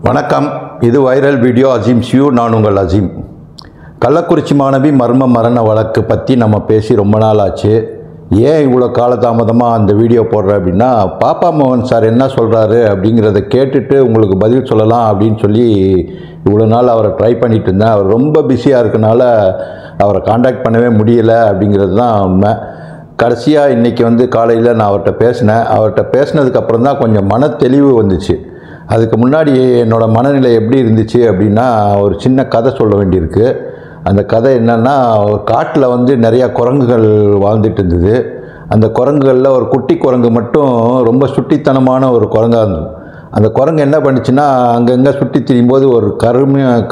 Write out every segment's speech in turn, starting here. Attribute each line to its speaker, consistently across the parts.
Speaker 1: வணக்கம். இது viral video Azeem ஷியூ. நான் உங்கள் அஜீம். கள்ளக்குறிச்சி மாணவி மர்ம மரண வழக்கு பற்றி நம்ம பேசி ரொம்ப நாள் ஆச்சு. ஏன் இவ்வளோ காலதாமதமாக அந்த வீடியோ போடுறேன் அப்படின்னா, பாப்பா மோகன் சார் என்ன சொல்கிறாரு அப்படிங்கிறத கேட்டுட்டு உங்களுக்கு பதில் சொல்லலாம் அப்படின்னு சொல்லி இவ்வளோ நாள் அவரை ட்ரை பண்ணிகிட்டு இருந்தேன். அவர் ரொம்ப பிஸியாக இருக்கனால அவரை காண்டாக்ட் பண்ணவே முடியலை அப்படிங்கிறது தான் உண்மை. கடைசியாக இன்றைக்கி காலையில் நான் அவர்கிட்ட பேசினதுக்கப்புறம் தான் கொஞ்சம் மன தெளிவு வந்துச்சு. அதுக்கு முன்னாடி என்னோடய மனநிலை எப்படி இருந்துச்சு அப்படின்னா, ஒரு சின்ன கதை சொல்ல வேண்டியிருக்கு. அந்த கதை என்னென்னா, ஒரு காட்டில் நிறையா குரங்குகள் வாழ்ந்துட்டு இருந்தது. அந்த குரங்குகளில் ஒரு குட்டி குரங்கு மட்டும் ரொம்ப சுட்டித்தனமான ஒரு குரங்காக இருந்தது. அந்த குரங்கு என்ன பண்ணிச்சுன்னா, அங்கங்கே சுற்றி திரியும்போது ஒரு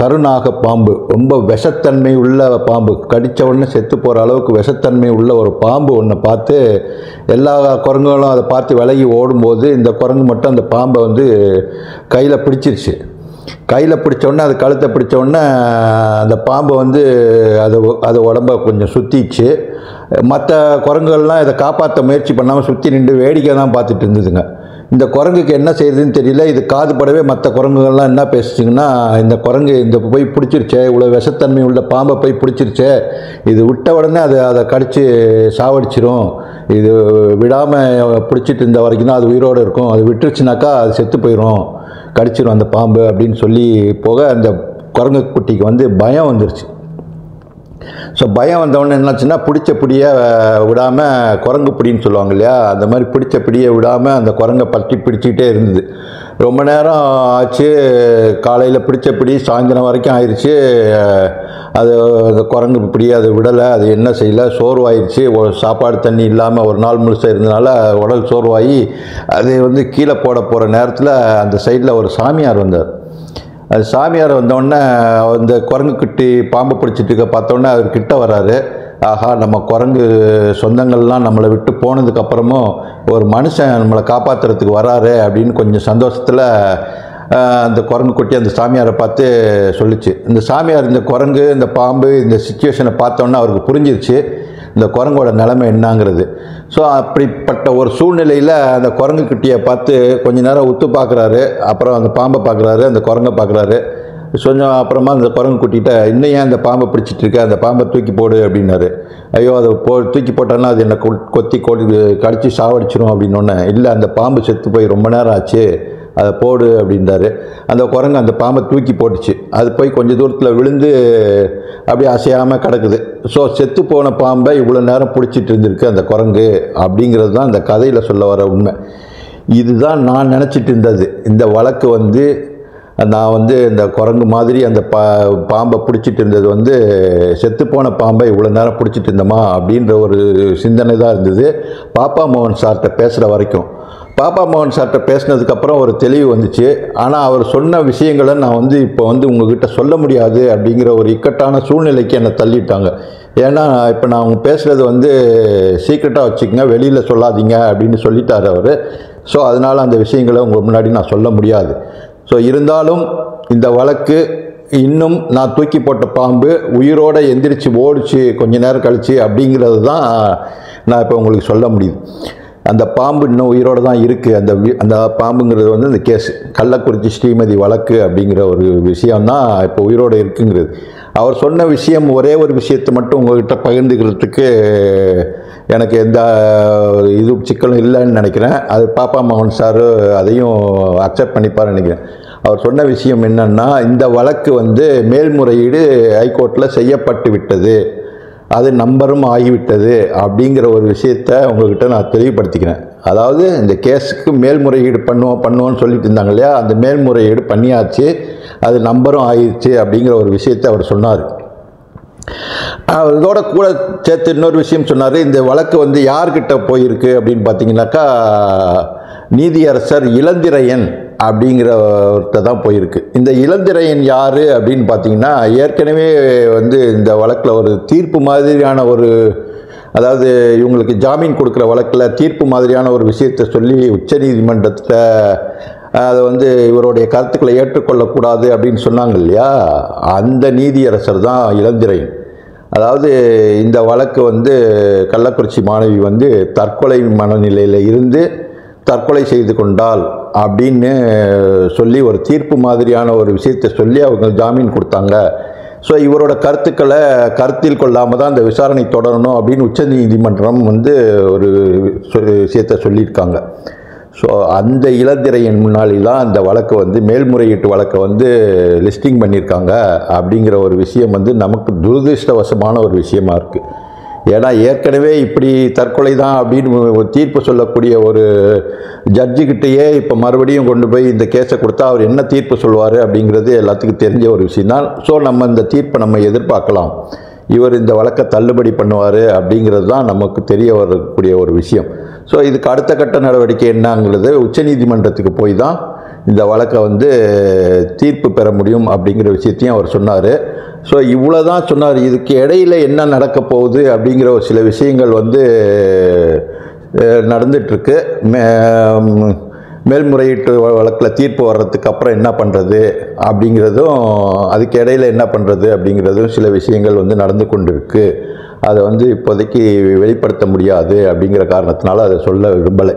Speaker 1: கருநாக பாம்பு, ரொம்ப விஷத்தன்மை உள்ள பாம்பு, கடித்த உடனே செத்து போகிற அளவுக்கு விஷத்தன்மை உள்ள ஒரு பாம்பு ஒன்றை பார்த்து எல்லா குரங்குகளும் அதை பார்த்து விலகி ஓடும்போது, இந்த குரங்கு மட்டும் அந்த பாம்பை கையில் பிடிச்சிருச்சு. கையில் பிடிச்சோடனே அது கழுத்தை பிடிச்சோடனே அந்த பாம்பு அது உடம்பை கொஞ்சம் சுற்றிச்சு. மற்ற குரங்குகள்லாம் இதை காப்பாற்ற முயற்சி பண்ணாமல் சுற்றி நின்று வேடிக்கை தான் பார்த்துட்டு இருந்ததுங்க. இந்த குரங்குக்கு என்ன செய்யுதுன்னு தெரியல. இது காது படவே மற்ற குரங்குகள்லாம் என்ன பேசுச்சிங்கன்னா, இந்த குரங்கு போய் பிடிச்சிருச்சே, இவ்வளோ விஷத்தன்மை உள்ள பாம்பை போய் பிடிச்சிருச்சே, இது விட்ட உடனே அதை கடித்து சாவடிச்சிரும், இது விடாமல் பிடிச்சிட்டு இருந்த வரைக்கும் தான் அது உயிரோடு இருக்கும், அது விட்டுருச்சுனாக்கா அது செத்து போயிடும், கடிச்சிடும் அந்த பாம்பு அப்படின்னு சொல்லி போக, அந்த குரங்கு குட்டிக்கு பயம் வந்துருச்சு. ஸோ பயம் வந்தவொடனே என்னாச்சுன்னா, பிடிச்ச பிடியை விடாமல், குரங்கு பிடின்னு சொல்லுவாங்க இல்லையா, அந்த மாதிரி பிடிச்ச பிடியை விடாமல் அந்த குரங்கை பிடிச்சிக்கிட்டே இருந்தது. ரொம்ப நேரம் ஆச்சு. காலையில் பிடிச்ச பிடி சாயந்தரம் வரைக்கும் ஆயிடுச்சு. அது அந்த குரங்கு பிடியை அதை விடலை. அது என்ன செய்யலை, சோர்வாயிடுச்சு. சாப்பாடு தண்ணி இல்லாமல் ஒரு நாள் முழுசாக இருந்தனால உடல் சோர்வாகி அது கீழே போகிற நேரத்தில் அந்த சைடில் ஒரு சாமியார் வந்தார். அது சாமியார் வந்தோடனே அந்த குரங்கு குட்டி பாம்பு பிடிச்சிட்டு பார்த்தோன்னே அவர் கிட்ட வராரு. ஆஹா, நம்ம குரங்கு சொந்தங்கள்லாம் நம்மளை விட்டு போனதுக்கப்புறமும் ஒரு மனுஷன் நம்மளை காப்பாற்றுறதுக்கு வராரு அப்படின்னு கொஞ்சம் சந்தோஷத்தில் அந்த குரங்கு குட்டி அந்த சாமியாரை பார்த்து சொல்லிச்சு. இந்த சாமியார் இந்த குரங்கு, இந்த பாம்பு, இந்த சிச்சுவேஷனை பார்த்தோன்னே அவருக்கு புரிஞ்சிருச்சு இந்த குரங்கோட நிலைமை என்னங்கிறது. ஸோ அப்படிப்பட்ட ஒரு சூழ்நிலையில் அந்த குரங்கு குட்டியை பார்த்து கொஞ்ச நேரம் உத்து பார்க்குறாரு. அப்புறம் அந்த பாம்பை பார்க்குறாரு, அந்த குரங்கை பார்க்குறாரு. கொஞ்சம் அப்புறமா அந்த குரங்கு குட்டிகிட்ட, இன்னும் ஏன் அந்த பாம்பை பிடிச்சிட்டு இருக்க, அந்த பாம்பை தூக்கி போடு அப்படின்னாரு. ஐயோ, அதை தூக்கி போட்டோன்னா அது என்னை கொத்தி கடிச்சு சாவடிச்சிடும் அப்படின்னோடனே, இல்லை அந்த பாம்பு செத்து போய் ரொம்ப நேரம் ஆச்சு, அதை போடு அப்படின்றாரு. அந்த குரங்கு அந்த பாம்பை தூக்கி போட்டுச்சு. அது போய் கொஞ்சம் தூரத்தில் விழுந்து அப்படியே அசையாமல் கிடக்குது. ஸோ செத்து போன பாம்பை இவ்வளோ நேரம் பிடிச்சிட்டு இருந்திருக்கு அந்த குரங்கு அப்படிங்கிறது தான் இந்த கதையில் சொல்ல வர உண்மை. இதுதான் நான் நினச்சிட்டு இருந்தது. இந்த வழக்கு நான் இந்த குரங்கு மாதிரி அந்த பாம்பை பிடிச்சிட்டு இருந்தது செத்துப்போன பாம்பை இவ்வளோ நேரம் பிடிச்சிட்டு இருந்தோமா அப்படின்ற ஒரு சிந்தனை தான் இருந்தது பாப்பா மோகன் சார்கிட்ட பேசுகிற வரைக்கும். பாப்பா மோகன் சார்கிட்ட பேசினதுக்கப்புறம் ஒரு தெளிவு வந்துச்சு. ஆனால் அவர் சொன்ன விஷயங்களை நான் இப்போ உங்ககிட்ட சொல்ல முடியாது அப்படிங்கிற ஒரு இக்கட்டான சூழ்நிலைக்கு என்னை தள்ளிட்டாங்க. ஏன்னா இப்போ நான் அவங்க பேசுகிறது சீக்ரெட்டாக வச்சுக்கோங்க, வெளியில் சொல்லாதீங்க அப்படின்னு சொல்லிட்டார் அவர். ஸோ அதனால் அந்த விஷயங்களை உங்கள் முன்னாடி நான் சொல்ல முடியாது. ஸோ இருந்தாலும் இந்த வழக்கு இன்னும் நான் தூக்கி போட்ட பாம்பு உயிரோடு எந்திரிச்சு ஓடிச்சு கொஞ்ச நேரம் கழிச்சு அப்படிங்கிறது தான் நான் இப்போ உங்களுக்கு சொல்ல முடியுது. அந்த பாம்பு இன்னும் உயிரோடு தான் இருக்குது. அந்த பாம்புங்கிறது இந்த கேஸ் கள்ளக்குறிச்சி ஸ்ரீமதி வழக்கு அப்படிங்கிற ஒரு விஷயம்தான் இப்போ உயிரோடு இருக்குங்கிறது. அவர் சொன்ன விஷயம், ஒரே ஒரு விஷயத்தை மட்டும் உங்கள்கிட்ட பகிர்ந்துக்கிறதுக்கு எனக்கு எந்த சிக்கலும் இல்லைன்னு நினைக்கிறேன். அது பாப்பா மோகன் சார் அதையும் அக்செப்ட் பண்ணிப்பார்னு நினைக்கிறேன். அவர் சொன்ன விஷயம் என்னென்னா, இந்த வழக்கு மேல்முறையீடு ஹைகோர்ட்டில் செய்யப்பட்டு விட்டது, அது நம்பரும் ஆகிவிட்டது அப்படிங்கிற ஒரு விஷயத்தை உங்கள்கிட்ட நான் தெளிவுபடுத்திக்கிறேன். அதாவது இந்த கேஸுக்கு மேல்முறையீடு பண்ணுவோன்னு சொல்லிட்டு இருந்தாங்க இல்லையா, அந்த மேல்முறையீடு பண்ணியாச்சு, அது நம்பரும் ஆகிடுச்சு அப்படிங்கிற ஒரு விஷயத்தை அவர் சொன்னார். இதோட கூட சேர்த்து இன்னொரு விஷயம் சொன்னார். இந்த வழக்கு யார்கிட்ட போயிருக்கு அப்படின்னு பார்த்தீங்கன்னாக்கா, நீதியரசர் இளந்திரையன் அப்படிங்கிறவர்கிட்ட தான் போயிருக்கு. இந்த இளந்திரையன் யார் அப்படின்னு பார்த்தீங்கன்னா, ஏற்கனவே இந்த வழக்கில் ஒரு தீர்ப்பு மாதிரியான அதாவது இவங்களுக்கு ஜாமீன் கொடுக்குற வழக்கில் தீர்ப்பு மாதிரியான ஒரு விஷயத்தை சொல்லி உச்சநீதிமன்றத்தில் அதை இவருடைய கருத்துக்களை ஏற்றுக்கொள்ளக்கூடாது அப்படின்னு சொன்னாங்க இல்லையா, அந்த நீதியரசர் தான் இளந்திரையன். அதாவது இந்த வழக்கு கள்ளக்குறிச்சி மாணவி தற்கொலை மனநிலையில் இருந்து தற்கொலை செய்து கொண்டால் அப்படின்னு சொல்லி ஒரு தீர்ப்பு மாதிரியான ஒரு விஷயத்தை சொல்லி அவங்க ஜாமீன் கொடுத்தாங்க. ஸோ இவரோட கருத்துக்களை கருத்தில் கொள்ளாமல் தான் அந்த விசாரணை தொடரணும் அப்படின்னு உச்சநீதிமன்றம் வந்து ஒரு விஷயத்தை சொல்லியிருக்காங்க. ஸோ அந்த இளந்திரையின் முன்னாடி தான் அந்த வழக்கு வந்து மேல்முறையீட்டு வழக்கை வந்து லிஸ்டிங் பண்ணியிருக்காங்க அப்படிங்கிற ஒரு விஷயம் வந்து நமக்கு துரதிருஷ்டவசமான ஒரு விஷயமா இருக்குது. ஏன்னா ஏற்கனவே இப்படி தற்கொலை தான் அப்படின்னு தீர்ப்பு சொல்லக்கூடிய ஒரு ஜட்ஜுக்கிட்டேயே இப்போ மறுபடியும் கொண்டு போய் இந்த கேஸை கொடுத்தா அவர் என்ன தீர்ப்பு சொல்லுவார் அப்படிங்கிறது எல்லாத்துக்கும் தெரிஞ்ச ஒரு விஷயம் தான். ஸோ நம்ம இந்த தீர்ப்பை நம்ம எதிர்பார்க்கலாம், இவர் இந்த வழக்கை தள்ளுபடி பண்ணுவார் அப்படிங்கிறது தான் நமக்கு தெரிய வரக்கூடிய ஒரு விஷயம். ஸோ இதுக்கு அடுத்த கட்ட நடவடிக்கை என்னங்கிறது உச்சநீதிமன்றத்துக்கு போய் தான் இந்த வழக்கை வந்து தீர்ப்பு பெற முடியும் அப்படிங்கிற விஷயத்தையும் அவர் சொன்னார். ஸோ இவ்வளோ தான் சொன்னார். இதுக்கு இடையில் என்ன நடக்க போகுது அப்படிங்கிற ஒரு சில விஷயங்கள் வந்து நடந்துகிட்ருக்கு. மேல்முறையீட்டு வழக்கில் தீர்ப்பு வர்றதுக்கு அப்புறம் என்ன பண்ணுறது அப்படிங்கிறதும், அதுக்கு இடையில் என்ன பண்ணுறது அப்படிங்கிறதும் சில விஷயங்கள் வந்து நடந்து கொண்டு இருக்குது. அதை வந்து இப்போதைக்கு வெளிப்படுத்த முடியாது அப்படிங்கிற காரணத்தினால அதை சொல்ல விரும்பலை.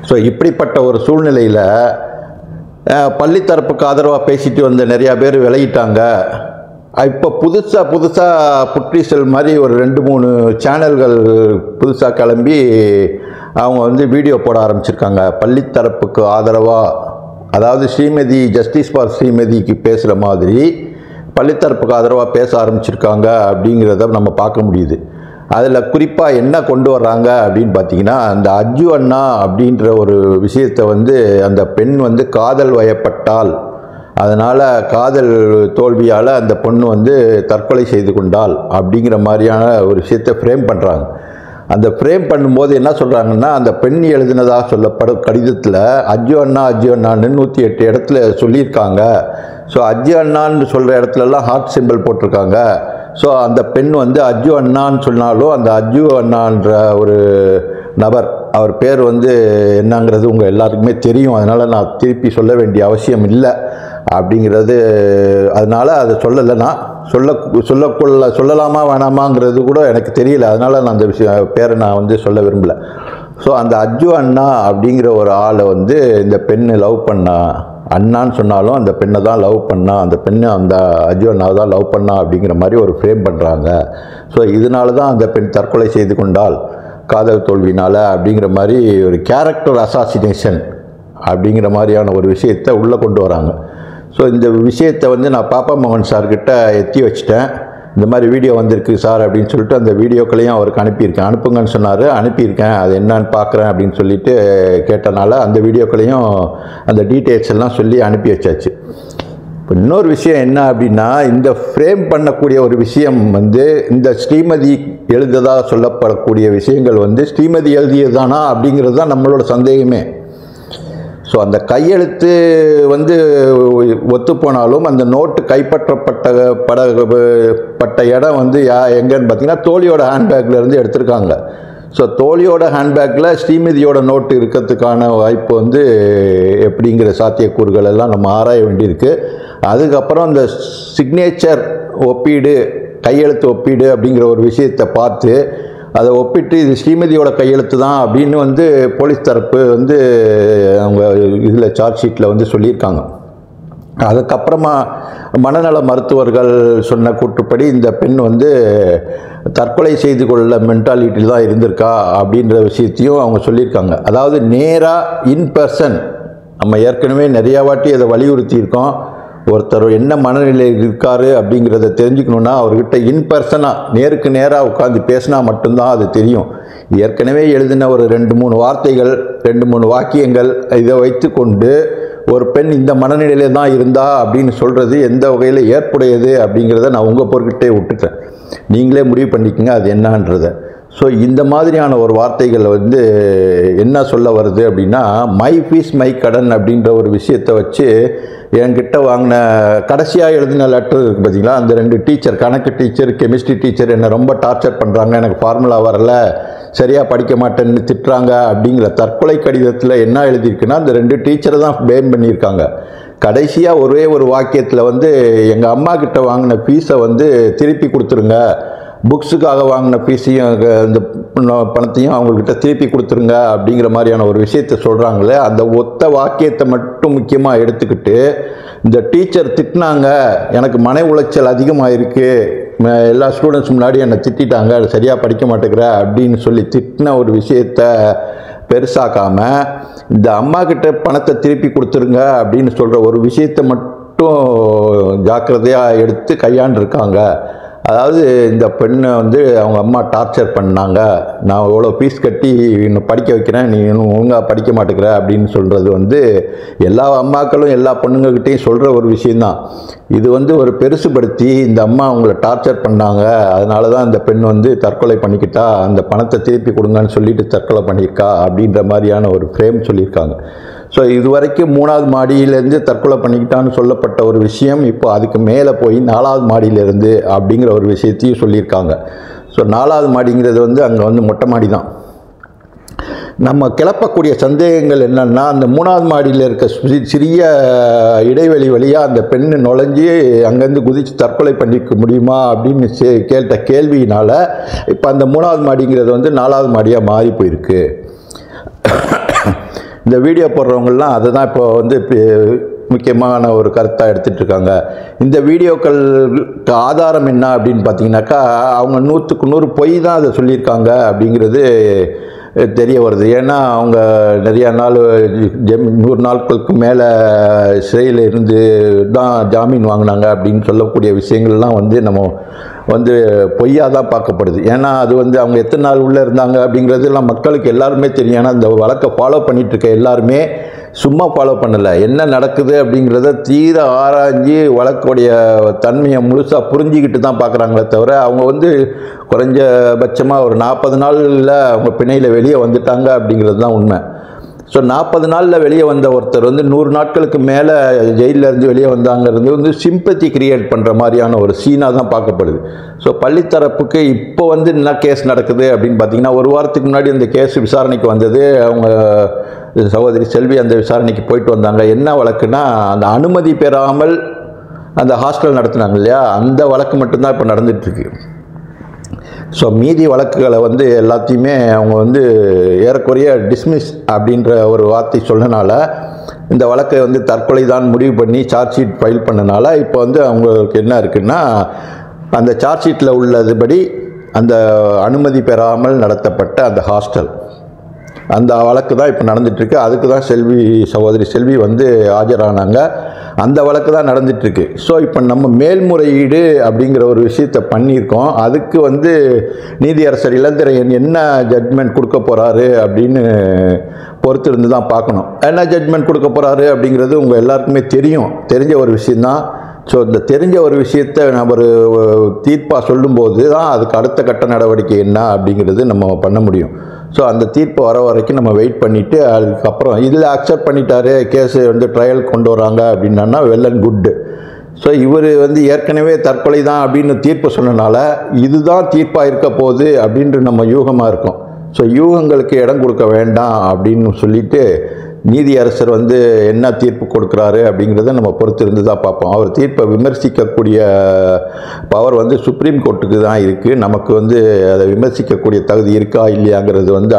Speaker 1: ஸோ இப்படிப்பட்ட ஒரு சூழ்நிலையில் பள்ளித்தரப்புக்கு ஆதரவாக பேசிட்டு வந்த நிறையா பேர் விலகிட்டாங்க. இப்போ புதுசாக புற்றீசல் மாதிரி ஒரு 2-3 சேனல்கள் புதுசாக கிளம்பி அவங்க வந்து வீடியோ போட ஆரம்பிச்சிருக்காங்க. பள்ளித்தரப்புக்கு ஆதரவாக, அதாவது ஸ்ரீமதி ஜஸ்டிஸ் ஃபார் ஸ்ரீமதிக்கு பேசுகிற மாதிரி பள்ளித்தரப்புக்கு ஆதரவாக பேச ஆரம்பிச்சிருக்காங்க அப்படிங்கிறத நம்ம பார்க்க முடியுது. அதில் குறிப்பாக என்ன கொண்டு வர்றாங்க அப்படின்னு பார்த்தீங்கன்னா, அந்த அஜ்ஜு அண்ணா அப்படின்ற ஒரு விஷயத்தை வந்து அந்த பெண் வந்து காதல் வயப்பட்டால், அதனால் காதல் தோல்வியால் அந்த பொண்ணு வந்து தற்கொலை செய்து கொண்டால் அப்படிங்கிற மாதிரியான ஒரு விஷயத்தை ஃப்ரேம் பண்ணுறாங்க. அந்த ஃப்ரேம் பண்ணும்போது என்ன சொல்கிறாங்கன்னா, அந்த பெண் எழுதினதாக சொல்லப்படும் கடிதத்தில் அஜ்ஜு அண்ணான்னு 108 இடத்துல சொல்லியிருக்காங்க. ஸோ அஜ்ஜு அண்ணான்னு சொல்கிற இடத்துலலாம் ஹார்ட் சிம்பிள் போட்டிருக்காங்க. ஸோ அந்த பெண் வந்து அஜ்ஜு அண்ணான்னு சொன்னாலும் அந்த அஜ்ஜு அண்ணான்ற ஒரு நபர், அவர் பேர் வந்து என்னங்கிறது உங்கள் எல்லாருக்குமே தெரியும், அதனால் நான் திருப்பி சொல்ல வேண்டிய அவசியம் இல்லை அப்படிங்கிறது. அதனால் அதை சொல்லலை, நான் சொல்லலாமா வேணாமாங்கிறது கூட எனக்கு தெரியல, அதனால் நான் அந்த பேரை நான் வந்து சொல்ல விரும்பலை. ஸோ அந்த அஜ்ஜு அண்ணா அப்படிங்கிற ஒரு ஆளை வந்து இந்த பெண்ணு லவ் பண்ணா, அண்ணான்னு சொன்னாலும் அந்த பெண்ணை தான் லவ் பண்ணா, அந்த பெண்ணு அந்த அஜ்ஜு அண்ணாவை தான் லவ் பண்ணா அப்படிங்கிற மாதிரி ஒரு ஃப்ரேம் பண்ணுறாங்க. ஸோ இதனால தான் அந்த பெண் தற்கொலை செய்து கொண்டால் காதல் தோல்வினால் அப்படிங்கிற மாதிரி ஒரு கேரக்டர் அசாசினேஷன் அப்படிங்கிற மாதிரியான ஒரு விஷயத்தை உள்ளே கொண்டு வராங்க. ஸோ இந்த விஷயத்தை வந்து நான் பாப்பா மோகன் சார்கிட்ட எத்தி வச்சுட்டேன். இந்த மாதிரி வீடியோ வந்திருக்கு சார் அப்படின்னு சொல்லிட்டு அந்த வீடியோக்களையும் அவருக்கு அனுப்பியிருக்கேன். அனுப்புங்கன்னு சொன்னார், அனுப்பியிருக்கேன். அது என்னன்னு பார்க்குறேன் அப்படின்னு சொல்லிட்டு கேட்டனால அந்த வீடியோக்களையும் அந்த டீட்டெயில்ஸ் எல்லாம் சொல்லி அனுப்பி வச்சாச்சு. இப்போ இன்னொரு விஷயம் என்ன அப்படின்னா, இந்த ஃப்ரேம் பண்ணக்கூடிய ஒரு விஷயம் வந்து இந்த ஸ்ரீமதி எழுததாக சொல்லப்படக்கூடிய விஷயங்கள் வந்து ஸ்ரீமதி எழுதியதானா அப்படிங்கிறது தான் நம்மளோட சந்தேகமே. ஸோ அந்த கையெழுத்து வந்து ஒத்துப்போனாலும் அந்த நோட்டு கைப்பற்றப்பட்ட இடம் வந்து எங்கன்னு பார்த்தீங்கன்னா தோழியோட ஹேண்ட்பேக்லேருந்து எடுத்திருக்காங்க. ஸோ தோழியோட ஹேண்ட்பேக்கில் ஸ்ரீமதியோட நோட்டு இருக்கிறதுக்கான வாய்ப்பு வந்து எப்படிங்கிற சாத்தியக்கூறுகள் எல்லாம் நம்ம ஆராய வேண்டியிருக்கு. அதுக்கப்புறம் இந்த சிக்னேச்சர் ஒப்பீடு, கையெழுத்து ஒப்பீடு அப்படிங்கிற ஒரு விஷயத்தை பார்த்து அதை ஒப்பிட்டு இது ஸ்ரீமதியோட கையெழுத்து தான் அப்படின்னு வந்து போலீஸ் தரப்பு வந்து அவங்க இதில் சார்ஜ் ஷீட்டில் வந்து சொல்லியிருக்காங்க. அதுக்கப்புறமா மனநல மருத்துவர்கள் சொன்ன கூற்றுப்படி இந்த பெண் வந்து தற்கொலை செய்து கொள்ள மென்டாலிட்டியில் தான் இருந்திருக்கா அப்படின்ற விஷயத்தையும் அவங்க சொல்லியிருக்காங்க. அதாவது நேராக இன் பர்சன், நம்ம ஏற்கனவே நிறையா வாட்டி அதை வலியுறுத்தியிருக்கோம். ஒருத்தர் என்ன மனநிலையில் இருக்காரு அப்படிங்கிறத தெரிஞ்சுக்கணுன்னா அவர்கிட்ட இன் பர்சனாக நேருக்கு நேராக உட்காந்து பேசினா மட்டும்தான் அது தெரியும். ஏற்கனவே எழுதின ஒரு 2-3 வார்த்தைகள், 2-3 வாக்கியங்கள் இதை வைத்து கொண்டு ஒரு பெண் இந்த மனநிலையில தான் இருந்தா அப்படின்னு சொல்கிறது எந்த வகையில் ஏற்புடையது அப்படிங்கிறத நான் உங்கள் பொருட்கிட்டே விட்டுட்டேன். நீங்களே முடிவு பண்ணிக்கோங்க அது என்னன்றதை. ஸோ இந்த மாதிரியான ஒரு வார்த்தைகள் வந்து என்ன சொல்ல வருது அப்படின்னா, மை ஃபீஸ் மை கடன் அப்படின்ற ஒரு விஷயத்தை வச்சு என்கிட்ட வாங்கின கடைசியாக எழுதின லெட்டர் இருக்குது பார்த்தீங்களா, அந்த 2 டீச்சர், கணக்கு டீச்சர், கெமிஸ்ட்ரி டீச்சர் என்னை ரொம்ப டார்ச்சர் பண்ணுறாங்க, எனக்கு ஃபார்முலா வரல, சரியாக படிக்க மாட்டேன்னு திட்டுறாங்க அப்படிங்கிற தற்கொலை கடிதத்தில் என்ன எழுதியிருக்குன்னா அந்த 2 டீச்சரை தான் பேம் பண்ணியிருக்காங்க. கடைசியாக ஒரே ஒரு வாக்கியத்தில் வந்து எங்கள் அம்மா கிட்ட வாங்கின ஃபீஸை வந்து திருப்பி கொடுத்துருங்க, புக்ஸுக்காக வாங்கின ஃபீஸையும் இந்த பணத்தையும் அவங்கக்கிட்ட திருப்பி கொடுத்துருங்க அப்படிங்கிற மாதிரியான ஒரு விஷயத்தை சொல்கிறாங்களே, அந்த ஒத்த வாக்கியத்தை மட்டும் முக்கியமாக எடுத்துக்கிட்டு இந்த டீச்சர் திட்டினாங்க, எனக்கு மன உளைச்சல் அதிகமாக இருக்குது, எல்லா ஸ்டூடெண்ட்ஸ் முன்னாடி என்னை திட்டாங்க, சரியாக படிக்க மாட்டேங்கிற அப்படின்னு சொல்லி திட்டின ஒரு விஷயத்தை பெருசாக்காமல் இந்த அம்மா கிட்ட பணத்தை திருப்பி கொடுத்துருங்க அப்படின்னு சொல்கிற ஒரு விஷயத்தை மட்டும் ஜாக்கிரதையாக எடுத்து கையாண்டிருக்காங்க. அதாவது இந்த பெண்ணை வந்து அவங்க அம்மா டார்ச்சர் பண்ணாங்க, நான் எவ்வளோ ஃபீஸ் கட்டி இன்னும் படிக்க வைக்கிறேன், நீ இன்னும் ஒழுங்காக படிக்க மாட்டேங்கிற அப்படின்னு சொல்கிறது வந்து எல்லா அம்மாக்களும் எல்லா பொண்ணுங்கக்கிட்டையும் சொல்கிற ஒரு விஷயந்தான். இது வந்து ஒரு பெருசுபடுத்தி இந்த அம்மா அவங்கள டார்ச்சர் பண்ணாங்க, அதனால தான் இந்த பெண் வந்து தற்கொலை பண்ணிக்கிட்டா, அந்த பணத்தை திருப்பி கொடுங்கன்னு சொல்லிட்டு தற்கொலை பண்ணியிருக்கா அப்படின்ற மாதிரியான ஒரு ஃப்ரேம் சொல்லியிருக்காங்க. ஸோ இது வரைக்கும் 3வது மாடியிலேருந்து தற்கொலை பண்ணிக்கிட்டான்னு சொல்லப்பட்ட ஒரு விஷயம் இப்போ அதுக்கு மேலே போய் 4வது மாடியிலேருந்து அப்படிங்கிற ஒரு விஷயத்தையும் சொல்லியிருக்காங்க. ஸோ 4வது மாடிங்கிறது வந்து அங்கே வந்து மொட்டை மாடி தான். நம்ம கிளப்பக்கூடிய சந்தேகங்கள் என்னென்னா, அந்த 3வது மாடியில் இருக்க சிறிய இடைவெளி வழியாக அந்த பெண்ணு நுழைஞ்சி அங்கேருந்து குதித்து தற்கொலை பண்ணிக்க முடியுமா அப்படின்னு கேட்ட கேள்வியினால் இப்போ அந்த 3வது மாடிங்கிறது வந்து 4வது மாடியாக மாறி போயிருக்கு. இந்த வீடியோ போடுறவங்கலாம் அதை தான் இப்போ வந்து முக்கியமான ஒரு கருத்தாக எடுத்துகிட்டு இருக்காங்க. இந்த வீடியோக்களுக்கு ஆதாரம் என்ன அப்படின்னு பார்த்தீங்கன்னாக்கா, அவங்க 100க்கு 100 பொய் தான் அதை சொல்லியிருக்காங்க அப்படிங்கிறது தெரிய வருது. ஏன்னா அவங்க நிறையா நாள் 100 நாட்களுக்கு மேலே சிறையில் இருந்து தான் ஜாமீன் வாங்கினாங்க அப்படின்னு சொல்லக்கூடிய விஷயங்கள்லாம் வந்து நம்ம வந்து பொய்யாக தான் பார்க்கப்படுது. ஏன்னா அது வந்து அவங்க எத்தனை நாள் உள்ளே இருந்தாங்க அப்படிங்கிறதுலாம் மக்களுக்கு எல்லாருமே தெரியும். ஏன்னா இந்த வழக்கை ஃபாலோ பண்ணிகிட்ருக்க எல்லாருமே சும்மா ஃபாலோ பண்ணலை, என்ன நடக்குது அப்படிங்கிறத தீர ஆராய்ஞ்சி வழக்குடைய தன்மையை முழுசாக புரிஞ்சிக்கிட்டு தான் பார்க்குறாங்களே தவிர, அவங்க வந்து குறைஞ்சபட்சமாக ஒரு 40 நாளில் அவங்க பிணையில் வெளியே வந்துட்டாங்க அப்படிங்கிறது தான் உண்மை. ஸோ 40 நாளில் வெளியே வந்த ஒருத்தர் வந்து 100 நாட்களுக்கு மேலே ஜெயிலில் இருந்து வெளியே வந்தாங்கிறது வந்து சிம்பத்தி கிரியேட் பண்ணுற மாதிரியான ஒரு சீனாக தான் பார்க்கப்படுது. ஸோ பள்ளித்தரப்புக்கு இப்போ வந்து என்ன கேஸ் நடக்குது அப்படின்னு பார்த்தீங்கன்னா, ஒரு வாரத்துக்கு முன்னாடி அந்த கேஸ் விசாரணைக்கு வந்தது. அவங்க சகோதரி செல்வி அந்த விசாரணைக்கு போயிட்டு வந்தாங்க. என்ன வழக்குன்னா, அந்த அனுமதி பெறாமல் அந்த ஹாஸ்டல் நடத்துனாங்க இல்லையா, அந்த வழக்கு மட்டும்தான் இப்போ நடந்துகிட்ருக்கு. ஸோ மீதி வழக்குகளை வந்து எல்லாத்தையுமே அவங்க வந்து ஏறக்குறைய டிஸ்மிஸ் அப்படின்ற ஒரு வார்த்தை சொன்னனால, இந்த வழக்கை வந்து தற்கொலை தான் முடிவு பண்ணி சார்ஜ் ஷீட் ஃபைல் பண்ணனால இப்போ வந்து அவங்களுக்கு என்ன இருக்குன்னா, அந்த சார்ஜ் ஷீட்டில் உள்ளதுபடி அந்த அனுமதி பெறாமல் நடத்தப்பட்ட அந்த ஹாஸ்டல், அந்த வழக்கு தான் இப்போ நடந்துகிட்ருக்கு. அதுக்கு தான் சகோதரி செல்வி வந்து ஆஜரானாங்க. அந்த வழக்கு தான் நடந்துகிட்ருக்கு. ஸோ இப்போ நம்ம மேல்முறையீடு அப்படிங்கிற ஒரு விஷயத்தை பண்ணியிருக்கோம். அதுக்கு வந்து நீதியரசர் இளந்திரையன் என்ன ஜட்மெண்ட் கொடுக்க போகிறாரு அப்படின்னு பொறுத்து இருந்து தான் பார்க்கணும். என்ன ஜட்மெண்ட் கொடுக்க போகிறாரு அப்படிங்கிறது உங்கள் எல்லாருக்குமே தெரிஞ்ச ஒரு விஷயந்தான். ஸோ இந்த தெரிஞ்ச ஒரு விஷயத்தை நம்ம ஒரு தீர்ப்பாக சொல்லும்போது தான் அதுக்கு அடுத்த கட்ட நடவடிக்கை என்ன அப்படிங்கிறது நம்ம பண்ண முடியும். ஸோ அந்த தீர்ப்பு வர வரைக்கும் நம்ம வெயிட் பண்ணிவிட்டு அதுக்கப்புறம் இதில் அக்செப்ட் பண்ணிட்டாரு, கேஸு வந்து ட்ரையல் கொண்டு வராங்க அப்படின்னா வெல் அண்ட் குட்டு. ஸோ இவர் வந்து ஏற்கனவே தற்கொலை தான் அப்படின்னு தீர்ப்பு சொன்னனால இதுதான் தீர்ப்பாக இருக்க போகுது அப்படின்ற நம்ம யூகமாக இருக்கோம். ஸோ யூகங்களுக்கு இடம் கொடுக்க வேண்டாம் அப்படின்னு சொல்லிட்டு நீதியரசர் வந்து என்ன தீர்ப்பு கொடுக்குறாரு அப்படிங்கிறத நம்ம பொறுத்து இருந்து தான் பார்ப்போம். அவர் தீர்ப்பை விமர்சிக்கக்கூடிய பவர் வந்து சுப்ரீம் கோர்ட்டுக்கு தான் இருக்குது. நமக்கு வந்து அதை விமர்சிக்கக்கூடிய தகுதி இருக்கா இல்லையாங்கிறது வந்து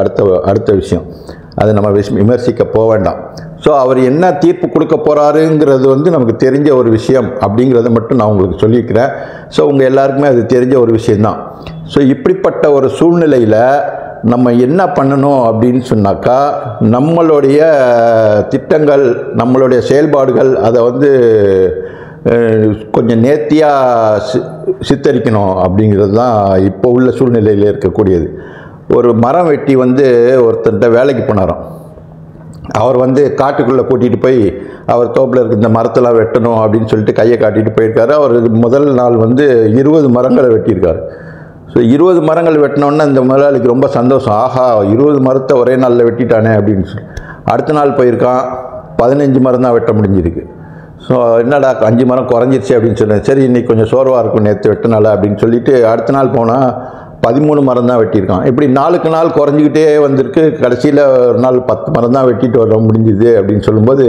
Speaker 1: அடுத்த விஷயம். அதை நம்ம விமர்சிக்க போக வேண்டாம். ஸோ அவர் என்ன தீர்ப்பு கொடுக்க போகிறாருங்கிறது வந்து நமக்கு தெரிஞ்ச ஒரு விஷயம் அப்படிங்கிறத மட்டும் நான் உங்களுக்கு சொல்லியிருக்கிறேன். ஸோ உங்கள் எல்லாருக்குமே அது தெரிஞ்ச ஒரு விஷயந்தான். ஸோ இப்படிப்பட்ட ஒரு சூழ்நிலையில் நம்ம என்ன பண்ணணும் அப்படின்னு சொன்னாக்கா, நம்மளுடைய திட்டங்கள், நம்மளுடைய செயல்பாடுகள் அதை வந்து கொஞ்சம் நேர்த்தியாக சித்தரிக்கணும் அப்படிங்கிறது தான் இப்போ உள்ள சூழ்நிலையில் இருக்கக்கூடியது. ஒரு மரம் வெட்டி வந்து ஒருத்தர்கிட்ட வேலைக்கு போனாராம். அவர் வந்து காட்டுக்குள்ளே கூட்டிகிட்டு போய் அவர் தோப்பில் இருக்க இந்த மரத்தெல்லாம் வெட்டணும் அப்படின்னு சொல்லிட்டு கையை காட்டிட்டு போயிருக்காரு. அவர் முதல் நாள் வந்து 20 மரங்களை வெட்டியிருக்காரு. ஸோ 20 மரங்கள் வெட்டினோன்னா இந்த முதலாளிக்கு ரொம்ப சந்தோஷம். ஆஹா, 20 மரத்தை ஒரே நாளில் வெட்டிட்டானே அப்படின்னு சொல்லி. அடுத்த நாள் போயிருக்கான், 15 மரம் தான் வெட்ட முடிஞ்சிருக்கு. ஸோ என்னடா 5 மரம் குறைஞ்சிருச்சு அப்படின்னு சொன்னேன். சரி, இன்றைக்கி கொஞ்சம் சோர்வாக இருக்கும் நேற்று வெட்டினால அப்படின்னு சொல்லிட்டு அடுத்த நாள் போனால் 13 மரம் தான் வெட்டியிருக்கான். இப்படி நாளுக்கு நாள் குறைஞ்சிக்கிட்டே வந்திருக்கு. கடைசியில் ஒரு நாள் 10 மரம் தான் வெட்டிட்டு வர முடிஞ்சுது அப்படின்னு சொல்லும்போது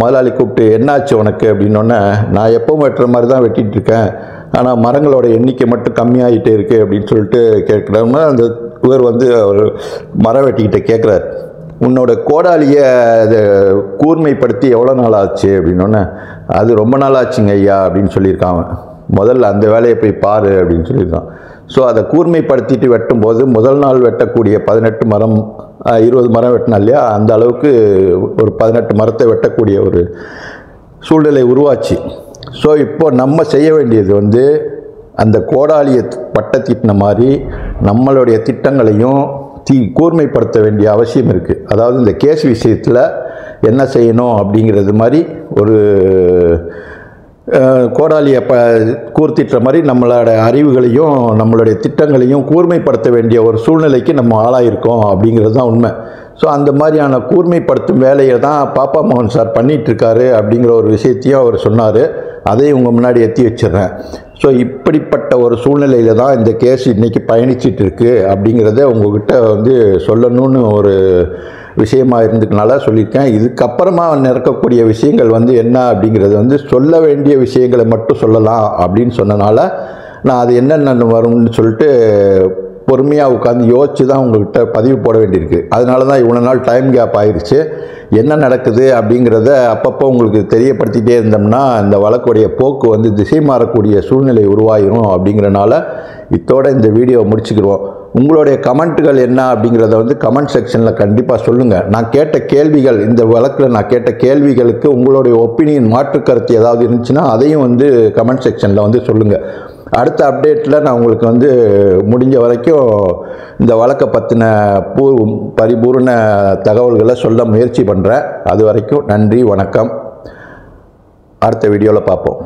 Speaker 1: முதலாளி கூப்பிட்டு, என்னாச்சு உனக்கு அப்படின்னோடனே, நான் எப்பவும் வெட்டுற மாதிரி தான் வெட்டிகிட்டு இருக்கேன், ஆனால் மரங்களோட எண்ணிக்கை மட்டும் கம்மியாகிட்டே இருக்குது அப்படின்னு சொல்லிட்டு கேட்குறாங்க. அந்த இவர் வந்து அவர் மரம் வெட்டிக்கிட்ட கேட்குறாரு, உன்னோட கோடாலியை அதை கூர்மைப்படுத்தி எவ்வளோ நாள் ஆச்சு அப்படின்னோடனே, அது ரொம்ப நாள் ஆச்சுங்க ஐயா அப்படின்னு சொல்லியிருக்காங்க. முதல்ல அந்த வேலையை போய் பாரு அப்படின்னு சொல்லியிருக்கான். ஸோ அதை கூர்மைப்படுத்திட்டு வெட்டும்போது முதல் நாள் வெட்டக்கூடிய 18 மரம் 20 மரம் வெட்டினா இல்லையா, அந்த அளவுக்கு ஒரு 18 மரத்தை வெட்டக்கூடிய ஒரு சூழ்நிலை உருவாச்சு. ஸோ இப்போ நம்ம செய்ய வேண்டியது வந்து அந்த கோடாலியை பட்டத்திட்டின மாதிரி நம்மளுடைய திட்டங்களையும் கூர்மைப்படுத்த வேண்டிய அவசியம் இருக்குது. அதாவது இந்த கேஸ் விஷயத்தில் என்ன செய்யணும் அப்படிங்கிறது மாதிரி ஒரு கோடாலியை கூர்த்திட்டுற மாதிரி நம்மளோட அறிவுகளையும் நம்மளுடைய திட்டங்களையும் கூர்மைப்படுத்த வேண்டிய ஒரு சூழ்நிலைக்கு நம்ம ஆளாயிருக்கோம் அப்படிங்கிறது தான் உண்மை. ஸோ அந்த மாதிரியான கூர்மைப்படுத்தும் வேலையை தான் பாப்பா மோகன் சார் பண்ணிகிட்ருக்காரு அப்படிங்கிற ஒரு விஷயத்தையும் அவர் சொன்னார். அதையும் உங்கள் முன்னாடி எத்தி வச்சிடுறேன். ஸோ இப்படிப்பட்ட ஒரு சூழ்நிலையில் தான் இந்த கேஸ் இன்றைக்கி பயணிச்சிட்டு இருக்கு அப்படிங்கிறத உங்கள்கிட்ட வந்து சொல்லணும்னு ஒரு விஷயமாக இருந்ததுனால சொல்லியிருக்கேன். இதுக்கப்புறமா நடக்கக்கூடிய விஷயங்கள் வந்து என்ன அப்படிங்கிறது வந்து சொல்ல வேண்டிய விஷயங்களை மட்டும் சொல்லலாம் அப்படின்னு சொன்னனால நான் அது என்னென்ன வரும்னு சொல்லிட்டு பொறுமையாக உட்காந்து யோசித்து தான் உங்கள்கிட்ட பதிவு போட வேண்டியிருக்கு. அதனால தான் இவ்வளோ நாள் டைம் கேப் ஆயிடுச்சு. என்ன நடக்குது அப்படிங்கிறத அப்பப்போ உங்களுக்கு தெரியப்படுத்திகிட்டே இருந்தோம்னா இந்த வழக்குடைய போக்கு வந்து திசை மாறக்கூடிய சூழ்நிலை உருவாகிரும். அப்படிங்கிறனால இத்தோட இந்த வீடியோவை முடிச்சுக்கிடுவோம். உங்களுடைய கமெண்ட்டுகள் என்ன அப்படிங்கிறத வந்து கமெண்ட் செக்ஷனில் கண்டிப்பாக சொல்லுங்கள். நான் கேட்ட கேள்விகள், இந்த வழக்கில் நான் கேட்ட கேள்விகளுக்கு உங்களுடைய ஒப்பீனியன் மாற்று கருத்து ஏதாவது இருந்துச்சுன்னா அதையும் வந்து கமெண்ட் செக்ஷனில் வந்து சொல்லுங்கள். அடுத்த அப்டேட்டில் நான் உங்களுக்கு வந்து முடிஞ்ச வரைக்கும் இந்த வழக்கை பற்றின பரிபூர்ண தகவல்களை சொல்ல முயற்சி பண்ணுறேன். அது வரைக்கும் நன்றி, வணக்கம். அடுத்த வீடியோவில் பார்ப்போம்.